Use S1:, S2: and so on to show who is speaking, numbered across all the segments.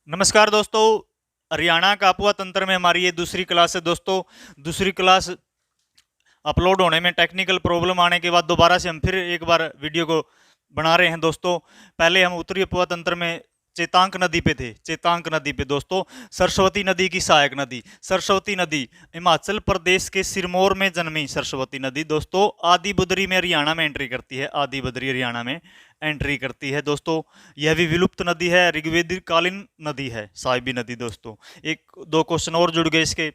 S1: नमस्कार दोस्तों। हरियाणा का अपुआ तंत्र में हमारी ये दूसरी क्लास है दोस्तों। दूसरी क्लास अपलोड होने में टेक्निकल प्रॉब्लम आने के बाद दोबारा से हम फिर एक बार वीडियो को बना रहे हैं दोस्तों। पहले हम उत्तरी अपुआ तंत्र में चेतांक नदी पे थे। चेतांक नदी पे दोस्तों सरस्वती नदी की सहायक नदी सरस्वती नदी हिमाचल प्रदेश के सिरमौर में जन्मी सरस्वती नदी दोस्तों आदि बद्री में हरियाणा में एंट्री करती है। आदि बद्री हरियाणा में एंट्री करती है दोस्तों। यह भी विलुप्त नदी है, ऋग्वेदिक कालीन नदी है साहिबी नदी दोस्तों। एक दो क्वेश्चन और जुड़ गए इसके।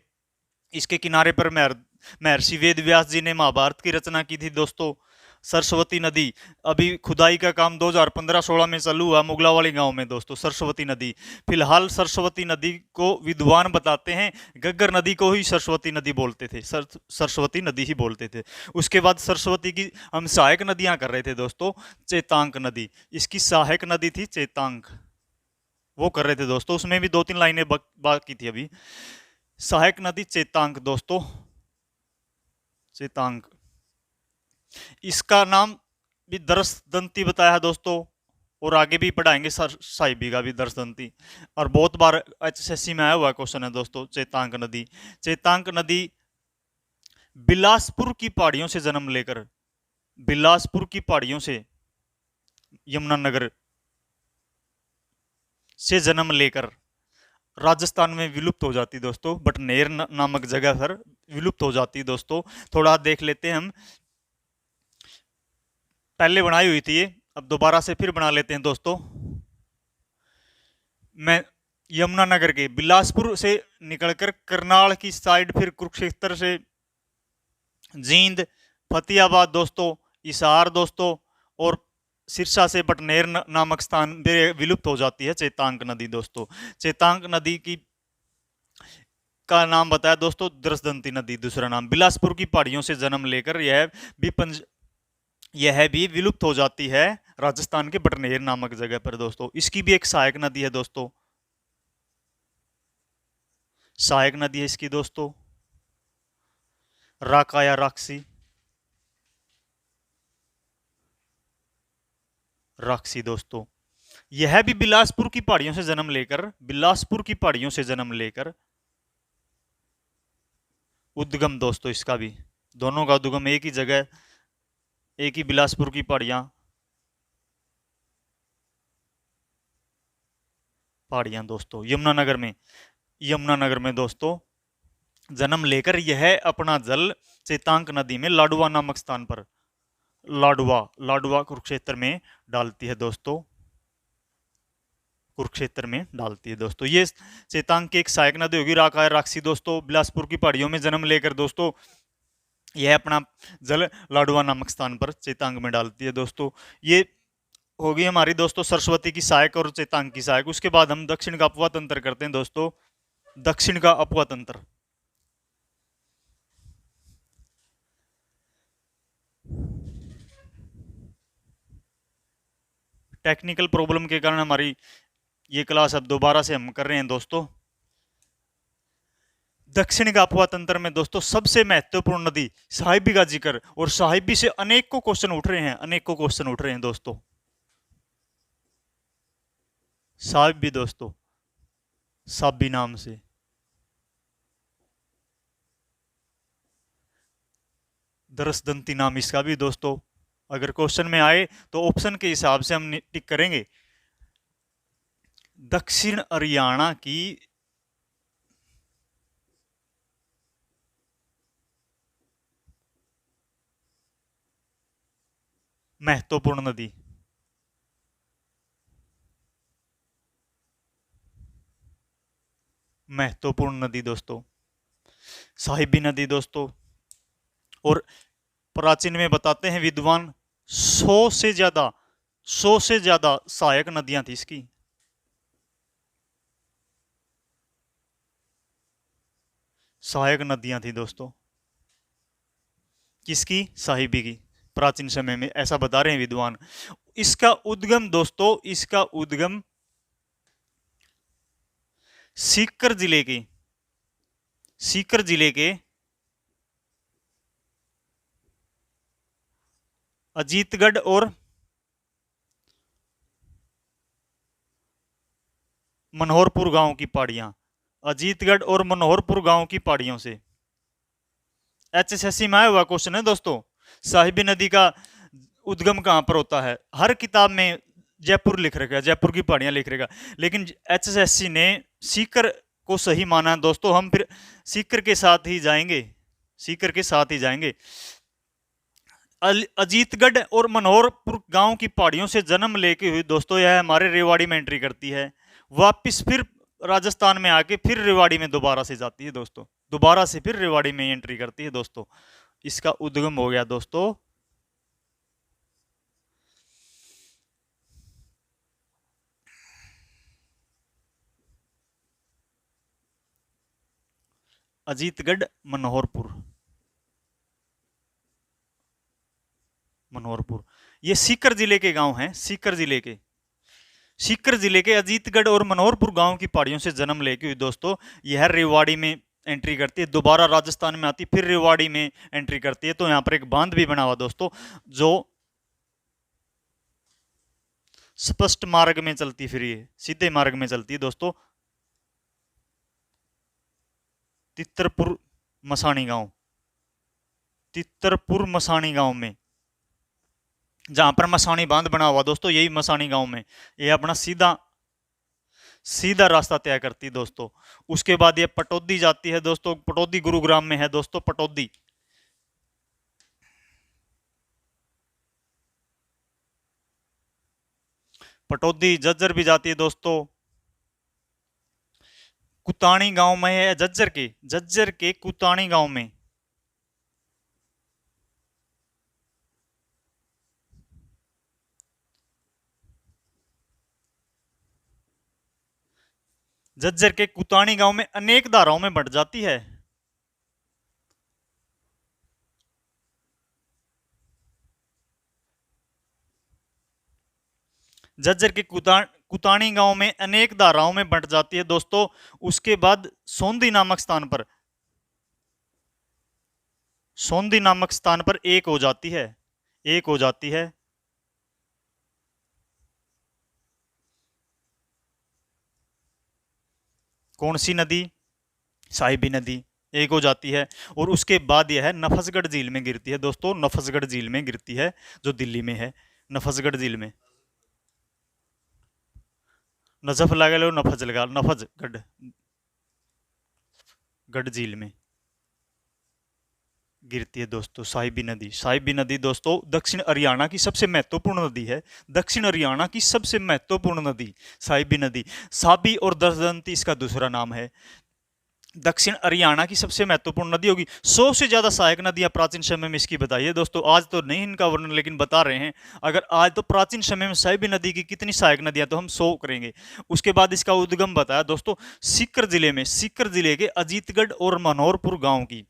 S1: इसके किनारे पर महर्षि वेद व्यास जी ने महाभारत की रचना की थी दोस्तों। सरस्वती नदी अभी खुदाई का काम 2015-16 में चालू हुआ मुगलावाली गांव में दोस्तों। सरस्वती नदी फिलहाल सरस्वती नदी को विद्वान बताते हैं गग्गर नदी को ही सरस्वती नदी बोलते थे, सरस्वती नदी ही बोलते थे। उसके बाद सरस्वती की हम सहायक नदियां कर रहे थे दोस्तों। चेतांक नदी इसकी सहायक नदी थी, चेतांक वो कर रहे थे दोस्तों। उसमें भी दो तीन लाइनें बाकी थी अभी। सहायक नदी चेतांक दोस्तों, चेतांक इसका नाम भी दर्शदंती बताया है दोस्तों। और आगे भी पढ़ाएंगे साहिबी का भी दर्शदंती। और बहुत बार एचएसएससी में आया हुआ क्वेश्चन है दोस्तों चेतांक नदी। चेतांक नदी बिलासपुर की पहाड़ियों से जन्म लेकर, बिलासपुर की पहाड़ियों से यमुनानगर से जन्म लेकर राजस्थान में विलुप्त हो जाती दोस्तों। बटनेर नामक जगह पर विलुप्त हो जाती दोस्तों। थोड़ा देख लेते हैं हम। पहले बनाई हुई थी ये, अब दोबारा से फिर बना लेते हैं दोस्तों। मैं यमुनानगर के बिलासपुर से निकलकर करनाल की साइड, फिर कुरुक्षेत्र से जींद, फतेहाबाद दोस्तों, हिसार दोस्तों, और सिरसा से बटनेर नामक स्थान विलुप्त हो जाती है चेतांक नदी दोस्तों। चेतांक नदी की का नाम बताया दोस्तों दर्शदंती नदी। दूसरा नाम बिलासपुर की पहाड़ियों से जन्म लेकर यह भी विलुप्त हो जाती है राजस्थान के बटनेर नामक जगह पर दोस्तों। इसकी भी एक सहायक नदी है दोस्तों, सहायक नदी है इसकी दोस्तों, राका या राक्षी, राक्षी दोस्तों। यह भी बिलासपुर की पहाड़ियों से जन्म लेकर, बिलासपुर की पहाड़ियों से जन्म लेकर उद्गम दोस्तों इसका भी, दोनों का उद्गम एक ही जगह, एक ही बिलासपुर की पहाड़ियां, पहाड़ियां दोस्तों यमुनानगर में, यमुनानगर में दोस्तों जन्म लेकर यह अपना जल चेतांक नदी में लाडुआ नामक स्थान पर, लाडुआ, लाडुआ कुरुक्षेत्र में डालती है दोस्तों। कुरुक्षेत्र में डालती है दोस्तों। ये चेतांक की एक सहायक नदी होगी। राका राक्षी दोस्तों बिलासपुर की पहाड़ियों में जन्म लेकर दोस्तों यह अपना जल लाडुआ नामक स्थान पर चेतांक में डालती है दोस्तों। ये होगी हमारी दोस्तों सरस्वती की सहायक और चेतांक की सहायक। उसके बाद हम दक्षिण का अपवा तंत्र करते हैं दोस्तों। दक्षिण का अपवा तंत्र, टेक्निकल प्रॉब्लम के कारण हमारी ये क्लास अब दोबारा से हम कर रहे हैं दोस्तों। दक्षिण का अपवा तंत्र में दोस्तों सबसे महत्वपूर्ण नदी साहिबी का जिक्र, और साहिबी से अनेकों क्वेश्चन उठ रहे हैं, अनेकों क्वेश्चन उठ रहे हैं दोस्तों। साहिबी दोस्तों साबी नाम से, दरसदंती नाम इसका भी दोस्तों। अगर क्वेश्चन में आए तो ऑप्शन के हिसाब से हम टिक करेंगे। दक्षिण हरियाणा की महत्वपूर्ण नदी, महत्वपूर्ण नदी दोस्तों साहिबी नदी दोस्तों। और प्राचीन में बताते हैं विद्वान 100 से ज्यादा सहायक नदियां थी इसकी। सहायक नदियां थी दोस्तों किसकी, साहिबी की, प्राचीन समय में, ऐसा बता रहे हैं विद्वान। इसका उद्गम दोस्तों, इसका उद्गम सीकर जिले के, सीकर जिले के अजीतगढ़ और मनोहरपुर गांव की पहाड़ियां, अजीतगढ़ और मनोहरपुर गांव की पहाड़ियों से। HSSC में आया हुआ क्वेश्चन है दोस्तों। साहिबी नदी का उद्गम कहां पर होता है? हर किताब में जयपुर लिख रखा, जयपुर की पहाड़ियां लिख रखा, लेकिन HSSC ने सीकर को सही माना है दोस्तों। हम फिर सीकर के साथ ही जाएंगे, सीकर के साथ ही जाएंगे। अजीतगढ़ और मनोहरपुर गांव की पहाड़ियों से जन्म लेके हुई दोस्तों यह हमारे रेवाड़ी में एंट्री करती है, वापस फिर राजस्थान में आके फिर रेवाड़ी में दोबारा से जाती है दोस्तों, दोबारा से फिर रेवाड़ी में एंट्री करती है दोस्तों। इसका उद्गम हो गया दोस्तों अजीतगढ़ मनोहरपुर, मनोहरपुर ये सीकर जिले के गांव हैं, सीकर जिले के, सीकर जिले के अजीतगढ़ और मनोहरपुर गांव की पहाड़ियों से जन्म लेके हुई दोस्तों यह रेवाड़ी में एंट्री करती है, दोबारा राजस्थान में आती फिर रेवाड़ी में एंट्री करती है। तो यहां पर एक बांध भी बना हुआ दोस्तों जो स्पष्ट मार्ग में चलती, फिर ये सीधे मार्ग में चलती है दोस्तों। तितरपुर मसाणी गांव, तितरपुर मसाणी गांव में जहां पर मसाणी बांध बना हुआ दोस्तों, यही मसाणी गांव में ये अपना सीधा सीधा रास्ता तय करती है दोस्तों। उसके बाद ये पटौदी जाती है दोस्तों, पटौदी गुरुग्राम में है दोस्तों, पटौदी पटौदी जज्जर भी जाती है दोस्तों। कुताणी गांव में है, जज्जर के कुताणी गांव में जज्जर के कुताणी गांव में अनेक धाराओं में बंट जाती है। जज्जर के कुताणी गांव में अनेक धाराओं में बंट जाती है दोस्तों। उसके बाद सोंदी नामक स्थान पर, सोंदी नामक स्थान पर एक हो जाती है, एक हो जाती है। कौन सी नदी? साहिबी नदी एक हो जाती है। और उसके बाद यह है नफसगढ़ झील में गिरती है दोस्तों, नफसगढ़ झील में गिरती है जो दिल्ली में है, नफसगढ़ झील में। नजफ लगा लो, नफज लगा, नफजगढ़ गढ़ झील में गिरती है दोस्तों साहिबी नदी। साहिबी नदी दोस्तों दक्षिण हरियाणा की सबसे महत्वपूर्ण नदी है, दक्षिण हरियाणा की सबसे महत्वपूर्ण नदी साहिबी नदी। साबी और दसदंती इसका दूसरा नाम है। दक्षिण हरियाणा की सबसे महत्वपूर्ण नदी होगी। 100 से ज्यादा सहायक नदियां प्राचीन समय में इसकी बताइए दोस्तों, आज तो नहीं इनका वर्णन लेकिन बता रहे हैं। अगर आज तो प्राचीन समय में साहिबी नदी की कितनी सहायक नदियां, तो हम 100 करेंगे। उसके बाद इसका उद्गम बताया दोस्तों सीकर जिले में, सीकर जिले के अजीतगढ़ और मनोहरपुर गांव की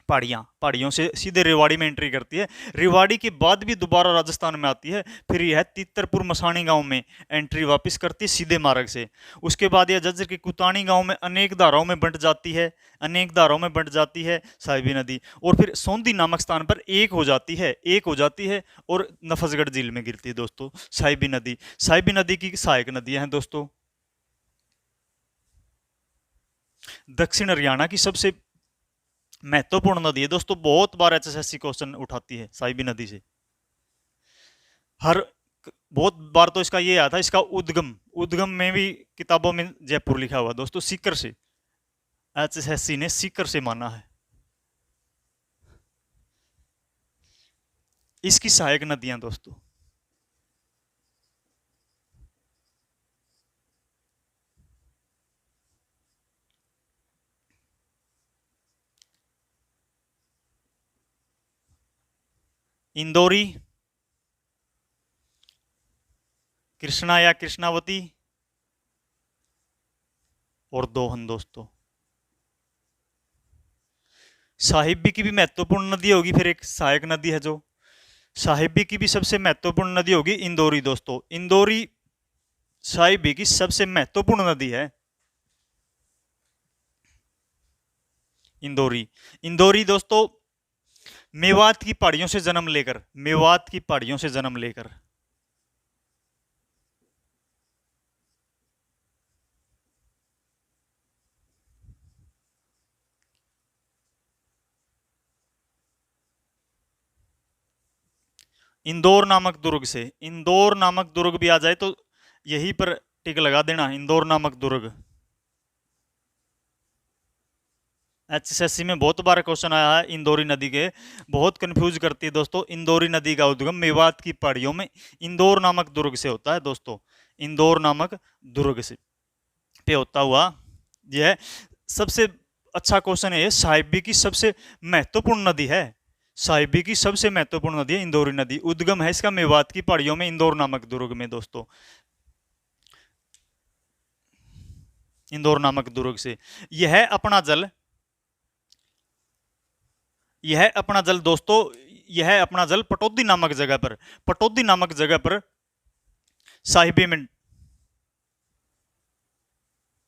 S1: पहाड़ियों से सीधे रेवाड़ी में एंट्री करती है। रेवाड़ी के बाद भी दोबारा राजस्थान में आती है, फिर यह तितरपुर मसाणी गांव में एंट्री वापस करती है सीधे मार्ग से। उसके बाद यह जज्जर के कुताणी गांव में अनेक धाराओं में बंट जाती है, अनेक धाराओं में बंट जाती है साहिबी नदी, और फिर सोंदी नामक स्थान पर एक हो जाती है, एक हो जाती है और नफसगढ़ झील में गिरती है दोस्तों साहिबी नदी। साहिबी नदी की सहायक नदियां हैं दोस्तों। दक्षिण हरियाणा की सबसे महत्वपूर्ण नदी है दोस्तों, बहुत बार HSSC क्वेश्चन उठाती है साहिबी नदी से, हर बहुत बार तो इसका ये आया था, इसका उद्गम, उद्गम में भी किताबों में जयपुर लिखा हुआ दोस्तों, सीकर से, HSSC ने सीकर से माना है। इसकी सहायक नदियां दोस्तों इंदौरी, कृष्णा या कृष्णावती और दोहन दोस्तों। साहिबी की भी महत्वपूर्ण नदी होगी, फिर एक सहायक नदी है जो साहिबी की भी सबसे महत्वपूर्ण नदी होगी इंदौरी दोस्तों। इंदौरी साहिबी की सबसे महत्वपूर्ण नदी है इंदौरी। इंदौरी दोस्तों मेवात की पहाड़ियों से जन्म लेकर, मेवात की पहाड़ियों से जन्म लेकर इंदौर नामक दुर्ग से, इंदौर नामक दुर्ग भी आ जाए तो यहीं पर टिक लगा देना, इंदौर नामक दुर्ग। एचएसएससी में बहुत बार क्वेश्चन आया है इंदौरी नदी के, बहुत कंफ्यूज करती है दोस्तों। इंदौरी नदी का उद्गम मेवात की पहाड़ियों में इंदौर नामक दुर्ग से होता है दोस्तों, इंदौर नामक दुर्ग से पे होता हुआ यह सबसे अच्छा क्वेश्चन है। साहिबी की सबसे महत्वपूर्ण नदी है, साहिबी की सबसे महत्वपूर्ण नदी है इंदौरी नदी, उद्गम है इसका मेवात की पहाड़ियों में इंदौर नामक दुर्ग में दोस्तों, इंदौर नामक दुर्ग से। यह अपना जल, यह अपना जल दोस्तों, यह अपना जल पटौदी नामक जगह पर, पटौदी नामक जगह पर साहिबी में,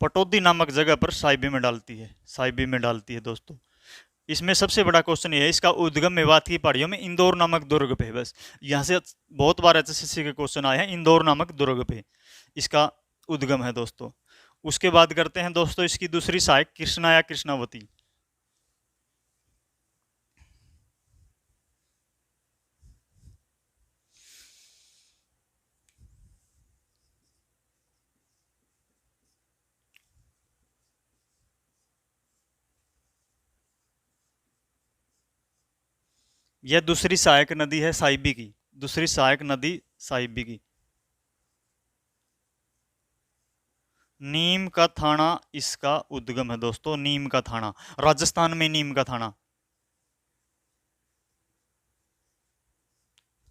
S1: पटौदी नामक जगह पर साहिबी में डालती है, साहिबी में डालती है दोस्तों। इसमें सबसे बड़ा क्वेश्चन ये है, इसका उद्गम मेवात की पहाड़ियों में इंदौर नामक दुर्ग पे। बस यहां से बहुत बार एचएसएससी के क्वेश्चन आए हैं, इंदौर नामक दुर्ग पे इसका उद्गम है दोस्तों। उसके बाद करते हैं दोस्तों इसकी दूसरी सहायक, कृष्णा या कृष्णावती। यह दूसरी सहायक नदी है साहिबी की, दूसरी सहायक नदी साहिबी की। नीम का थाना इसका उद्गम है दोस्तों, नीम का थाना, राजस्थान में नीम का थाना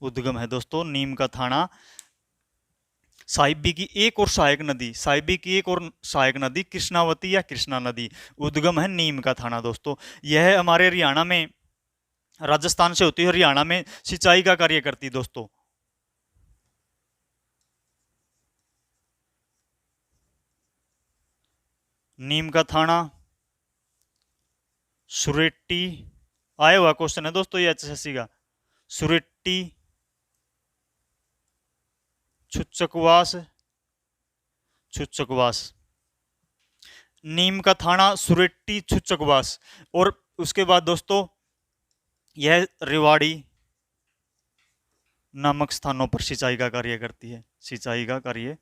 S1: उद्गम है दोस्तों, नीम का थाना। साहिबी की एक और सहायक नदी, साहिबी की एक और सहायक नदी कृष्णावती या कृष्णा नदी, उद्गम है नीम का थाना दोस्तों। यह हमारे हरियाणा में, राजस्थान से होती है, हरियाणा में सिंचाई का कार्य करती है दोस्तों। नीम का थाना, सुरेट्टी, आया हुआ क्वेश्चन है दोस्तों ये एचएसएससी का। सुरेट्टी, छुच्चकवास, छुच्चकवास, नीम का थाना, सुरेट्टी, छुच्चकवास। और उसके बाद दोस्तों यह रेवाड़ी नामक स्थानों पर सिंचाई का कार्य करती है, सिंचाई का कार्य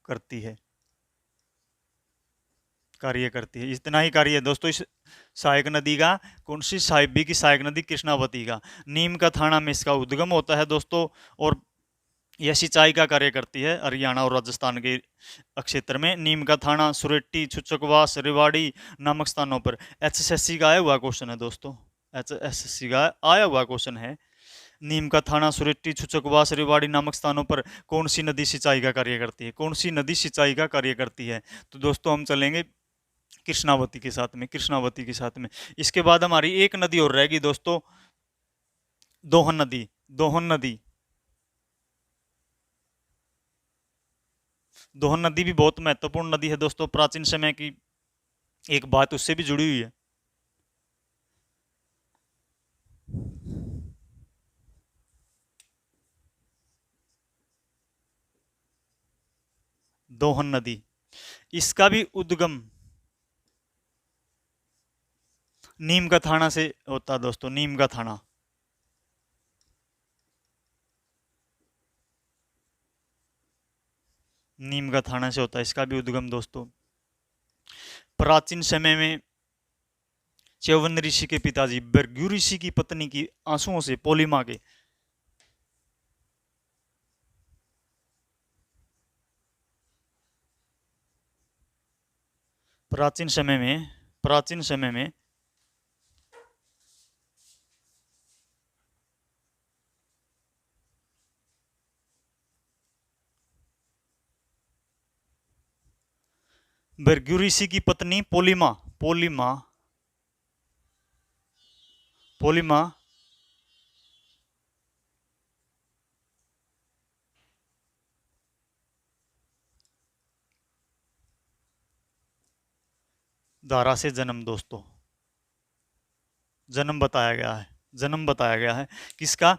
S1: करती है, कार्य करती है। इतना ही कार्य है दोस्तों इस सहायक नदी का। कौन सी? साहिबी की सहायक नदी कृष्णावती का। नीम का थाना में इसका उद्गम होता है दोस्तों, और यह सिंचाई का कार्य करती है हरियाणा और राजस्थान के क्षेत्र में। नीम का थाना, सुरेट्टी, छुच्चकवास, रेवाड़ी नामक स्थानों पर। एचएसएससी का आया हुआ क्वेश्चन है दोस्तों, एचएसएससी का आया हुआ क्वेश्चन है। नीम का थाना, सुरेट्टी, छुच्चकवास, रेवाड़ी नामक स्थानों पर कौन सी नदी सिंचाई का कार्य करती है? कौन सी नदी सिंचाई का कार्य करती है? तो दोस्तों हम चलेंगे कृष्णावती के साथ में, कृष्णावती के साथ में। इसके बाद हमारी एक नदी और रहेगी दोस्तों, दोहन नदी, दोहन नदी। दोहन नदी भी बहुत महत्वपूर्ण नदी है दोस्तों, प्राचीन समय की एक बात उससे भी जुड़ी हुई है। दोहन नदी, इसका भी उद्गम नीम का थाना से होता है दोस्तों, नीम का थाना। नीम का थाना से होता है इसका भी उद्गम दोस्तों। प्राचीन समय में च्यवन ऋषि के पिताजी भृगु ऋषि की पत्नी की आंसुओं से, पोलिमा के, प्राचीन समय में, प्राचीन समय में भृगु ऋषि की पत्नी पोलिमा, पोलिमा, पोलिमा धारा से जन्म दोस्तों, जन्म बताया गया है, जन्म बताया गया है किसका?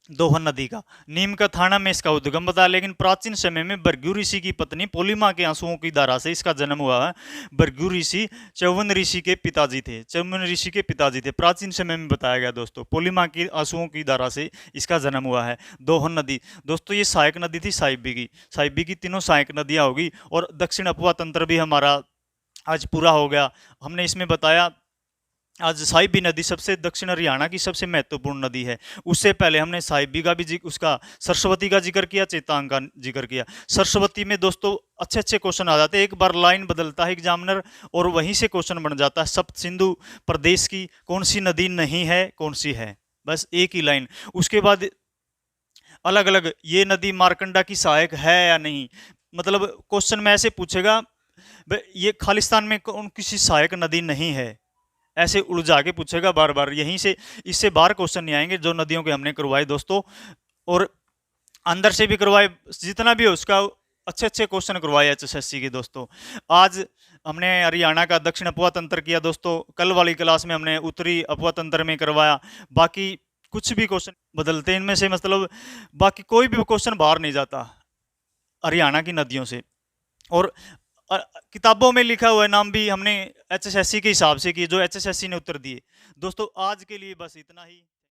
S1: दोहन नदी का। नीम का थाना में इसका उद्गम बताया, लेकिन प्राचीन समय में भृगु ऋषि की पत्नी पोलिमा के आंसुओं की धारा से इसका जन्म हुआ है। भृगु ऋषि च्यवन ऋषि के पिताजी थे, च्यवन ऋषि के पिताजी थे, प्राचीन समय में बताया गया दोस्तों। पोलिमा की आंसुओं की धारा से इसका जन्म हुआ है। दोहन नदी दोस्तों, ये सहायक नदी थी साहिबी की तीनों सहायक नदियां होगी। और दक्षिण अपवा तंत्र भी हमारा आज पूरा हो गया। हमने इसमें बताया आज साहिबी नदी सबसे दक्षिण हरियाणा की सबसे महत्वपूर्ण नदी है। उससे पहले हमने साहिबी का भी उसका सरस्वती का जिक्र किया, चेतांग का जिक्र किया। सरस्वती में दोस्तों अच्छे अच्छे क्वेश्चन आ जाते हैं, एक बार लाइन बदलता है एग्जामिनर और वहीं से क्वेश्चन बन जाता है। सप्त सिंधु प्रदेश की कौन सी नदी नहीं है, कौन सी है, बस एक ही लाइन। उसके बाद अलग अलग ये नदी मारकंडा की सहायक है या नहीं, मतलब क्वेश्चन में ऐसे पूछेगा ये खालिस्तान में कौन किसी सहायक नदी नहीं है, ऐसे उलझा के पूछेगा बार बार। यहीं से इससे बाहर क्वेश्चन नहीं आएंगे जो नदियों के हमने करवाए दोस्तों, और अंदर से भी करवाए, जितना भी हो उसका अच्छे अच्छे क्वेश्चन करवाए एचएसएससी के दोस्तों। आज हमने हरियाणा का दक्षिण अपवा तंत्र किया दोस्तों, कल वाली क्लास में हमने उत्तरी अपवा तंत्र में करवाया। बाकी कुछ भी क्वेश्चन बदलते हैं इनमें से, मतलब बाकी कोई भी क्वेश्चन बाहर नहीं जाता हरियाणा की नदियों से। और किताबों में लिखा हुआ नाम भी हमने एचएसएससी के हिसाब से किए, जो एचएसएससी ने उत्तर दिए दोस्तों। आज के लिए बस इतना ही।